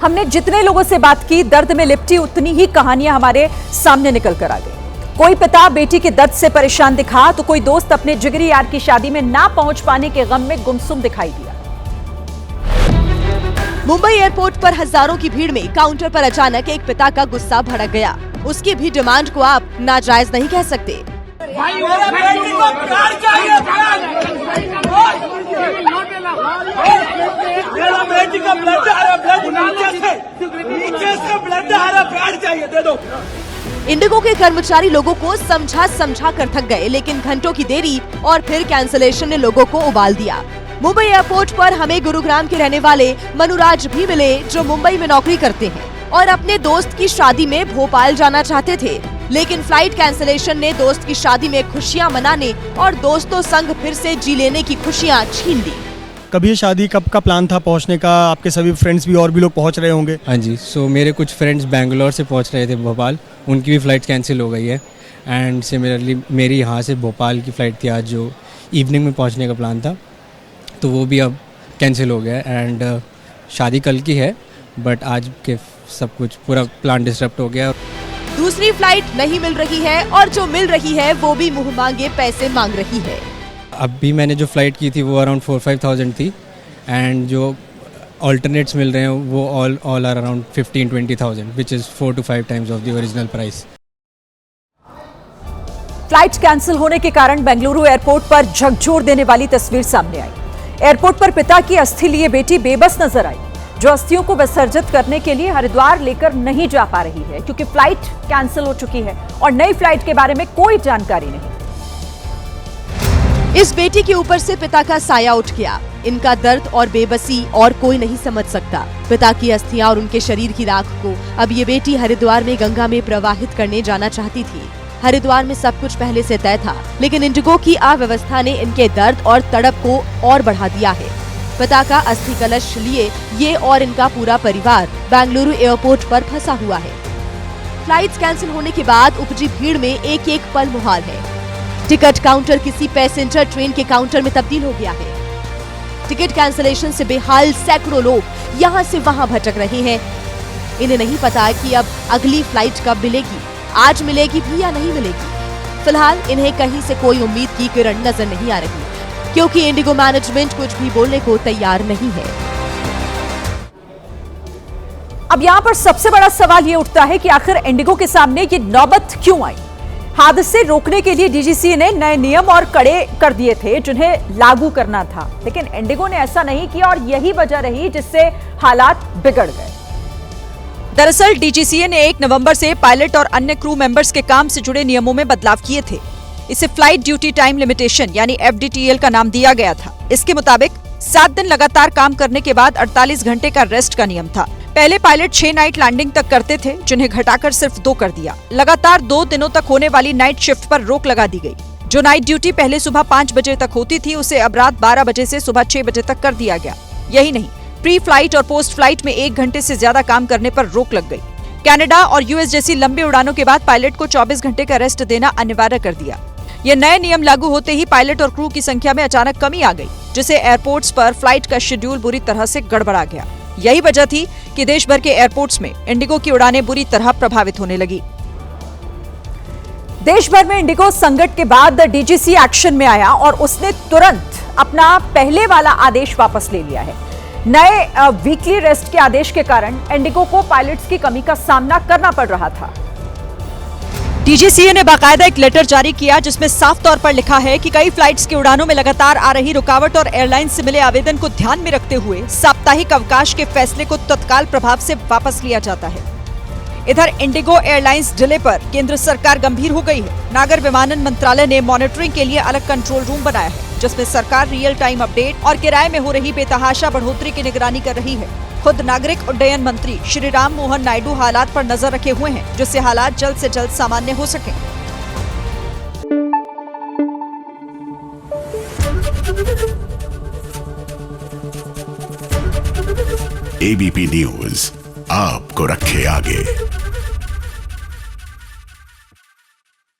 हमने जितने लोगों से बात की, दर्द में लिपटी उतनी ही कहानियां हमारे सामने निकल कर आ गई। कोई पिता बेटी के दर्द से परेशान दिखा, तो कोई दोस्त अपने जिगरी यार की शादी में ना पहुंच पाने के गम में गुमसुम दिखाई दिया। मुंबई एयरपोर्ट पर हजारों की भीड़ में काउंटर पर अचानक एक पिता का गुस्सा भड़क गया। उसकी भी डिमांड को आप नाजायज नहीं कह सकते। मेरा बेटी का ब्लड आ रहा, नीचे से ब्लड आ रहा, ब्लड चाहिए, दे दो। इंडिगो के कर्मचारी लोगों को समझा कर थक गए, लेकिन घंटों की देरी और फिर कैंसिलेशन ने लोगों को उबाल दिया। मुंबई एयरपोर्ट पर हमें गुरुग्राम के रहने वाले मनुराज भी मिले, जो मुंबई में नौकरी करते हैं और अपने दोस्त की शादी में भोपाल जाना चाहते थे, लेकिन फ्लाइट कैंसिलेशन ने दोस्त की शादी में खुशियां मनाने और दोस्तों संग फिर से जी लेने की खुशियां छीन ली। कभी ये शादी कब का प्लान था पहुंचने का? आपके सभी फ्रेंड्स भी और भी लोग पहुंच रहे होंगे। हाँ जी, सो मेरे कुछ फ्रेंड्स बेंगलोर से पहुंच रहे थे भोपाल, उनकी भी फ़्लाइट कैंसिल हो गई है। एंड सिमिलरली मेरी यहाँ से भोपाल की फ़्लाइट थी आज, जो इवनिंग में पहुंचने का प्लान था, तो वो भी अब कैंसिल हो गया। एंड शादी कल की है, बट आज के सब कुछ पूरा प्लान डिस्टर्ब हो गया। दूसरी फ्लाइट नहीं मिल रही है और जो मिल रही है वो भी मुंह मांगे पैसे मांग रही है। अभी मैंने जो फ़्लाइट की थी वो अराउंड 4-5,000 थी, एंड जो ऑल्टरनेट्स मिल रहे हैं वो all are around 15-20,000, which is 4 to 5 times of the original price. Flight cancel होने के कारण बेंगलुरु एयरपोर्ट पर झकझोर देने वाली तस्वीर सामने आई। एयरपोर्ट पर पिता की अस्थि लिए बेटी बेबस नजर आई, जो अस्थियों को विसर्जित करने के लिए हरिद्वार लेकर नहीं जा पा रही है, क्योंकि फ्लाइट कैंसिल हो चुकी है और नई फ्लाइट के बारे में कोई जानकारी नहीं। इस बेटी के ऊपर से पिता का साया उठ गया। इनका दर्द और बेबसी और कोई नहीं समझ सकता। पिता की अस्थियां और उनके शरीर की राख को अब ये बेटी हरिद्वार में गंगा में प्रवाहित करने जाना चाहती थी। हरिद्वार में सब कुछ पहले से तय था, लेकिन इंडिगो की अव्यवस्था ने इनके दर्द और तड़प को और बढ़ा दिया है। पिता का अस्थि कलश लिए ये और इनका पूरा परिवार बेंगलुरु एयरपोर्ट पर फंसा हुआ है। फ्लाइट्स कैंसिल होने के बाद उपजी भीड़ में एक एक पल मुहाल है। टिकट काउंटर किसी पैसेंजर ट्रेन के काउंटर में तब्दील हो गया है। टिकट कैंसिलेशन से बेहाल सैकड़ों लोग यहाँ से वहाँ भटक रहे हैं। इन्हें नहीं पता कि अब अगली फ्लाइट कब मिलेगी, आज मिलेगी भी या नहीं मिलेगी। फिलहाल इन्हें कहीं से कोई उम्मीद की किरण नजर नहीं आ रही, क्योंकि इंडिगो मैनेजमेंट कुछ भी बोलने को तैयार नहीं है। अब यहाँ पर सबसे बड़ा सवाल ये उठता है कि आखिर इंडिगो के सामने ये नौबत क्यों आई? हादसे रोकने के लिए डीजीसीए ने नए नियम और कड़े कर दिए थे, जिन्हें लागू करना था, लेकिन इंडिगो ने ऐसा नहीं किया और यही वजह रही जिससे हालात बिगड़ गए। दरअसल डीजीसीए ने 1 नवंबर से पायलट और अन्य क्रू मेंबर्स के काम से जुड़े नियमों में बदलाव किए थे। इसे फ्लाइट ड्यूटी टाइम लिमिटेशन यानी FDTL का नाम दिया गया था। इसके मुताबिक 7 दिन लगातार काम करने के बाद 48 घंटे का रेस्ट का नियम था। पहले पायलट 6 नाइट लैंडिंग तक करते थे, जिन्हें घटाकर सिर्फ 2 कर दिया। लगातार 2 दिनों तक होने वाली नाइट शिफ्ट पर रोक लगा दी गई। जो नाइट ड्यूटी पहले सुबह 5 बजे तक होती थी, उसे अब रात 12 बजे से सुबह 6 बजे तक कर दिया गया। यही नहीं, प्री फ्लाइट और पोस्ट फ्लाइट में 1 घंटे से ज्यादा काम करने पर रोक लग गई। कनाडा और यूएस जैसी लंबी उड़ानों के बाद पायलट को 24 घंटे का रेस्ट देना अनिवार्य कर दिया। ये नए नियम लागू होते ही पायलट और क्रू की संख्या में अचानक कमी आ गई, जिससे एयरपोर्ट्स पर फ्लाइट का शेड्यूल बुरी तरह से गड़बड़ा गया। यही वजह थी कि देश भर के एयरपोर्ट्स में इंडिगो की उड़ानें बुरी तरह प्रभावित होने लगी। देश भर में इंडिगो संकट के बाद डीजीसी एक्शन में आया और उसने तुरंत अपना पहले वाला आदेश वापस ले लिया है। नए वीकली रेस्ट के आदेश के कारण इंडिगो को पायलट्स की कमी का सामना करना पड़ रहा था। डीजीसीए ने बाकायदा एक लेटर जारी किया, जिसमें साफ तौर पर लिखा है कि कई फ्लाइट्स की उड़ानों में लगातार आ रही रुकावट और एयरलाइन से मिले आवेदन को ध्यान में रखते हुए साप्ताहिक अवकाश के फैसले को तत्काल प्रभाव से वापस लिया जाता है। इधर इंडिगो एयरलाइंस डिले पर केंद्र सरकार गंभीर हो गई है। नागर विमानन मंत्रालय ने मॉनिटरिंग के लिए अलग कंट्रोल रूम बनाया है, जिसमें सरकार रियल टाइम अपडेट और किराए में हो रही बेतहाशा बढ़ोतरी की निगरानी कर रही है। खुद नागरिक उड्डयन मंत्री श्री राम मोहन नायडू हालात पर नजर रखे हुए हैं, जिससे हालात जल्द से जल्द सामान्य हो सके। ABP न्यूज आपको रखे आगे।